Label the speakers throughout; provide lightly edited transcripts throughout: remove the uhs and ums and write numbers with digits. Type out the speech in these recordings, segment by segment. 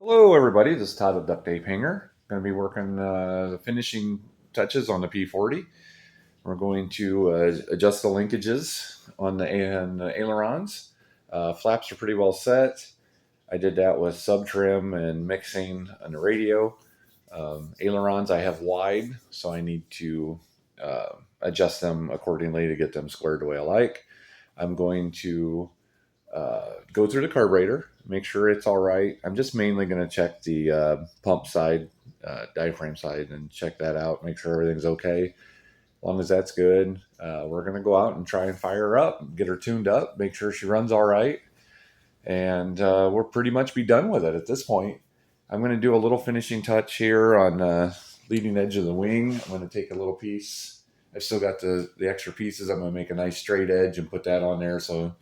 Speaker 1: Hello, everybody. This is Todd of Duct Tape Hanger. Going to be working the finishing touches on the P-40. We're going to adjust the linkages on the ailerons. Flaps are pretty well set. I did that with sub trim and mixing on the radio. Ailerons I have wide, so I need to adjust them accordingly to get them squared the way I like. I'm going to go through the carburetor, make sure it's all right. I'm just mainly going to check the pump side, diaphragm side, and check that out, make sure everything's okay. As long as that's good, we're going to go out and try and fire her up, get her tuned up, make sure she runs all right, and we'll pretty much be done with it at this point. I'm going to do a little finishing touch here on the leading edge of the wing. I'm going to take a little piece. I've still got the extra pieces. I'm going to make a nice straight edge and put that on there so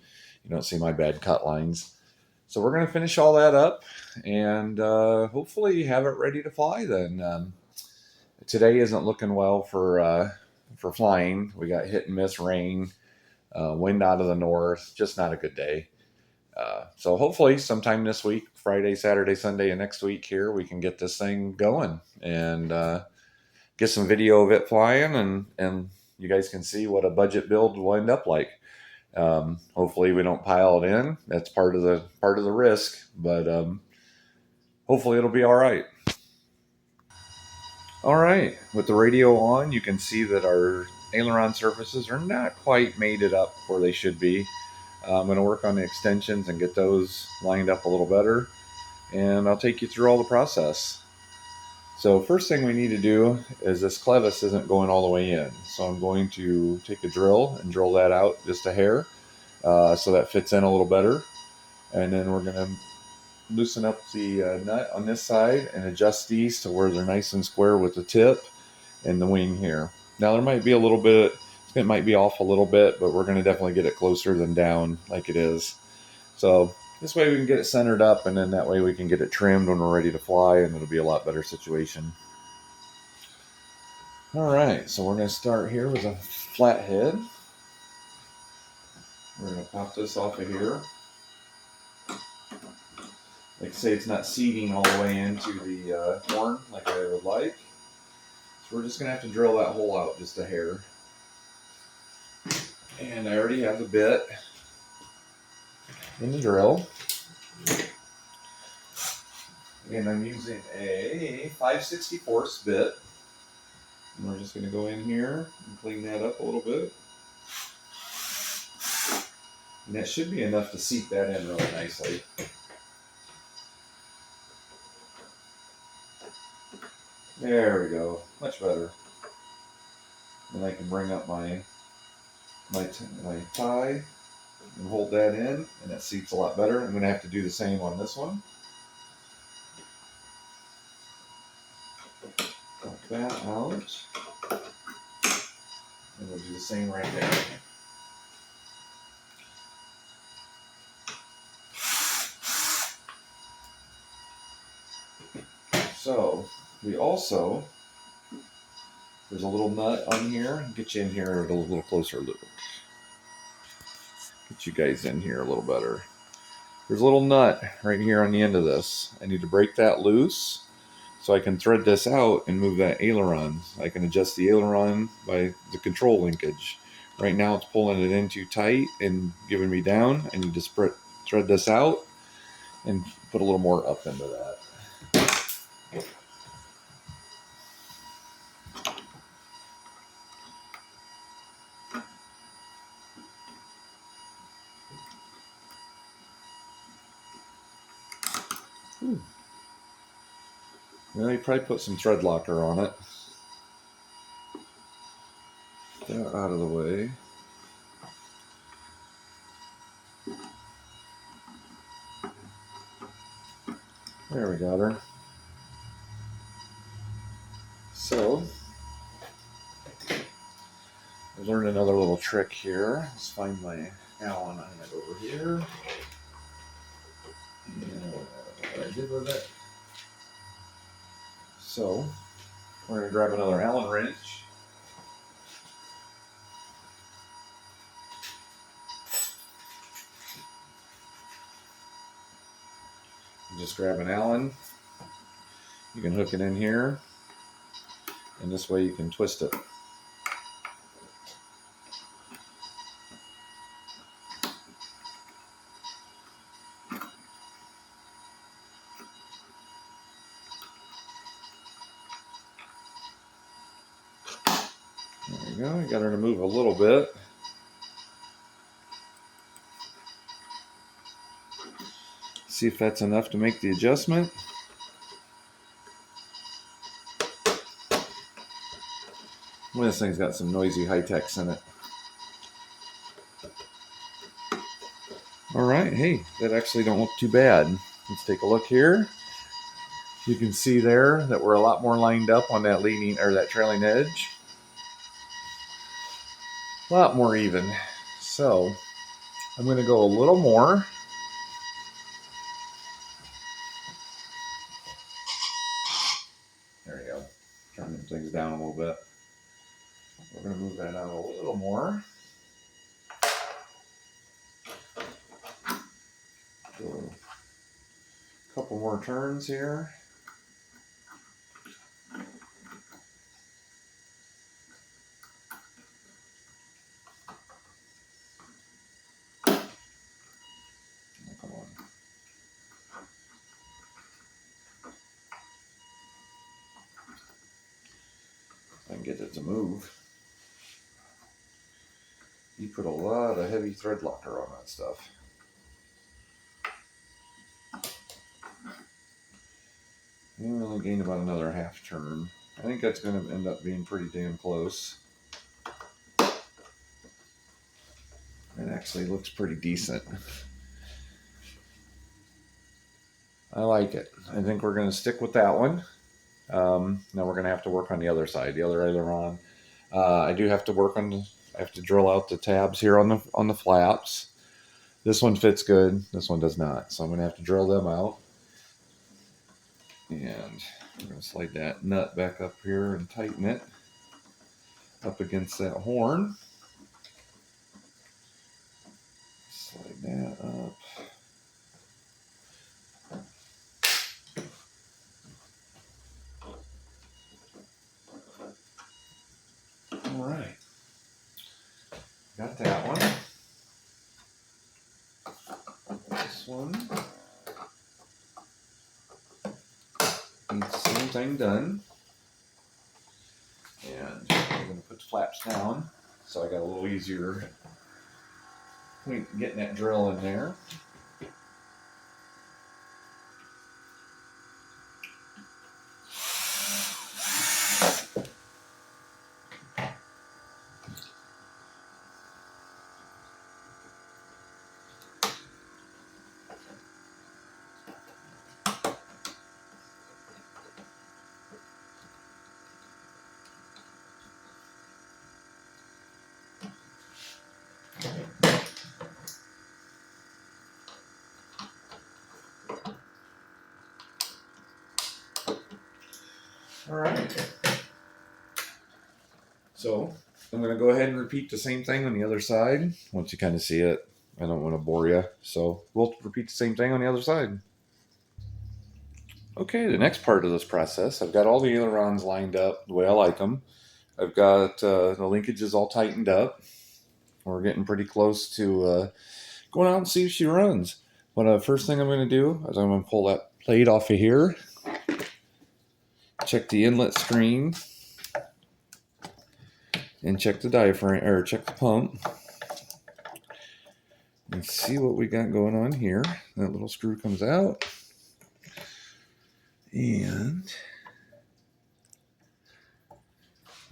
Speaker 1: you don't see my bad cut lines. So we're going to finish all that up and hopefully have it ready to fly then. Today isn't looking well for flying. We got hit and miss rain, wind out of the north, just not a good day. So hopefully sometime this week, Friday, Saturday, Sunday, and next week here, we can get this thing going and get some video of it flying, and you guys can see what a budget build will end up like. Hopefully we don't pile it in. That's part of the risk, but hopefully it'll be all right. All right, with the radio on, you can see that our aileron surfaces are not quite mated up where they should be. I'm going to work on the extensions and get those lined up a little better, and I'll take you through all the process. So first thing we need to do is this clevis isn't going all the way in. So I'm going to take a drill and drill that out just a hair so that fits in a little better. And then we're going to loosen up the nut on this side and adjust these to where they're nice and square with the tip and the wing here. Now there might be a little bit, it might be off a little bit, but we're going to definitely get it closer than down like it is. So this way we can get it centered up, and then that way we can get it trimmed when we're ready to fly, and it'll be a lot better situation. All right, so we're going to start here with a flat head. We're going to pop this off of here. Like I say, it's not seating all the way into the horn like I would like. So we're just going to have to drill that hole out just a hair. And I already have the bit in the drill. And I'm using a 5/64 bit. And we're just going to go in here and clean that up a little bit. And that should be enough to seat that in really nicely. There we go, much better. Then I can bring up my tie and hold that in, and that seats a lot better. I'm going to have to do the same on this one. Pop that out. And we'll do the same right there. So we also, there's a little nut on here. Get you in here a little closer look. Get you guys in here a little better. There's a little nut right here on the end of this. I need to break that loose so I can thread this out and move that aileron. I can adjust the aileron by the control linkage. Right now it's pulling it in too tight and giving me down. I need to thread this out and put a little more up into that. Well, you probably put some thread locker on it. Get that out of the way. There we got her. So, I learned another little trick here. Let's find my Allen on it over here. And what I did with it. So, we're going to grab another Allen wrench. Just grab an Allen. You can hook it in here, and this way you can twist it. There we go. You got her to move a little bit. See if that's enough to make the adjustment. Well, this thing's got some noisy high-techs in it. All right, hey, that actually don't look too bad. Let's take a look here. You can see there that we're a lot more lined up on that leading or that trailing edge. A lot more even. So I'm going to go a little more. There you go. Turn them things down a little bit. We're going to move that out a little more. Go a couple more turns here. Come on. I can get it to move. You put a lot of heavy thread locker on that stuff. You only gained about another half turn. I think that's going to end up being pretty damn close. It actually looks pretty decent. I like it. I think we're going to stick with that one. Now we're going to have to work on the other side, the other aileron. I do have to work on. I have to drill out the tabs here on the flaps. This one fits good. This one does not. So I'm going to have to drill them out. And we're going to slide that nut back up here and tighten it up against that horn. Slide that up. All right. Got that one. This one needs the same thing done. And I'm going to put the flaps down so I got a little easier getting that drill in there. All right. So I'm going to go ahead and repeat the same thing on the other side. Once you kind of see it, I don't want to bore you. So we'll repeat the same thing on the other side. Okay, the next part of this process, I've got all the ailerons lined up the way I like them. I've got the linkages all tightened up. We're getting pretty close to going out and see if she runs. But first thing I'm going to do is I'm going to pull that plate off of here. Check the inlet screen. And check the diaphragm, or check the pump. And see what we got going on here. That little screw comes out. And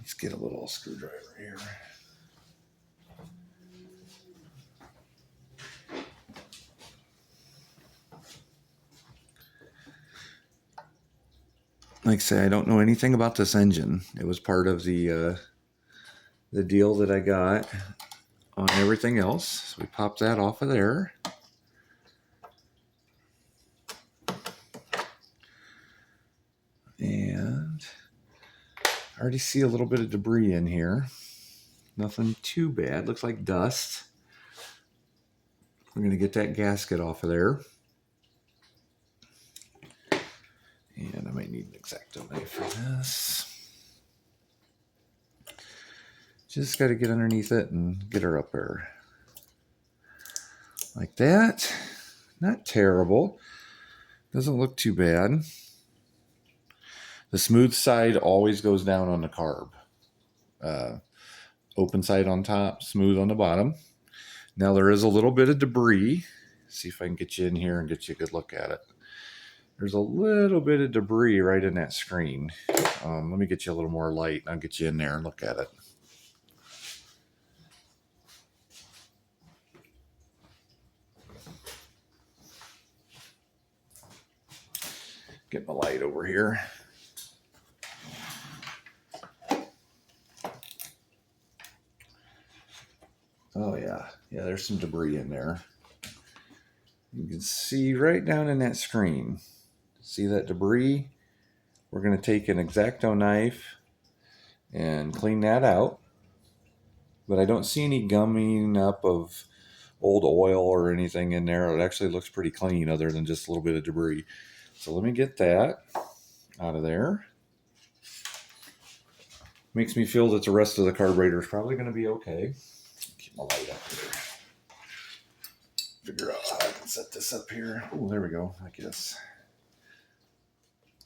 Speaker 1: let's get a little screwdriver here. Like I say, I don't know anything about this engine. It was part of the deal that I got on everything else. So we pop that off of there. And I already see a little bit of debris in here. Nothing too bad. Looks like dust. We're going to get that gasket off of there. need an X-Acto knife for this. Just got to get underneath it and get her up there. Like that. Not terrible. Doesn't look too bad. The smooth side always goes down on the carb. Open side on top, smooth on the bottom. Now there is a little bit of debris. See if I can get you in here and get you a good look at it. There's a little bit of debris right in that screen. Let me get you a little more light and I'll get you in there and look at it. Get my light over here. Oh yeah, there's some debris in there. You can see right down in that screen. See that debris? We're going to take an X-Acto knife and clean that out. But I don't see any gumming up of old oil or anything in there. It actually looks pretty clean other than just a little bit of debris. So let me get that out of there. Makes me feel that the rest of the carburetor is probably going to be okay. Keep my light up here. Figure out how I can set this up here. Oh, there we go, I guess.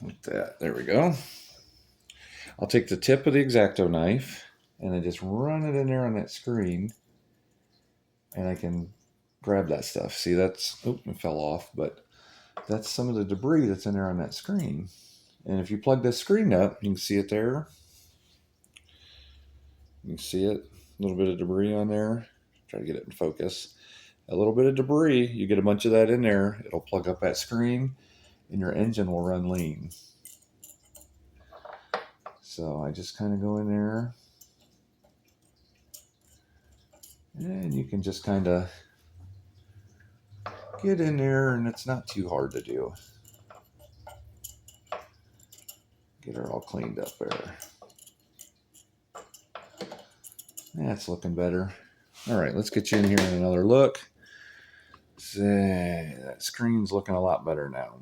Speaker 1: Like that. There we go. I'll take the tip of the X-Acto knife and I just run it in there on that screen and I can grab that stuff. See, that's, oh, it fell off, but that's some of the debris that's in there on that screen. And if you plug this screen up, you can see it there. You can see it, a little bit of debris on there. Try to get it in focus. A little bit of debris, you get a bunch of that in there, it'll plug up that screen and your engine will run lean. So I just kind of go in there and you can just kind of get in there and it's not too hard to do. Get her all cleaned up there. That's looking better. All right, let's get you in here and another look. See, that screen's looking a lot better now.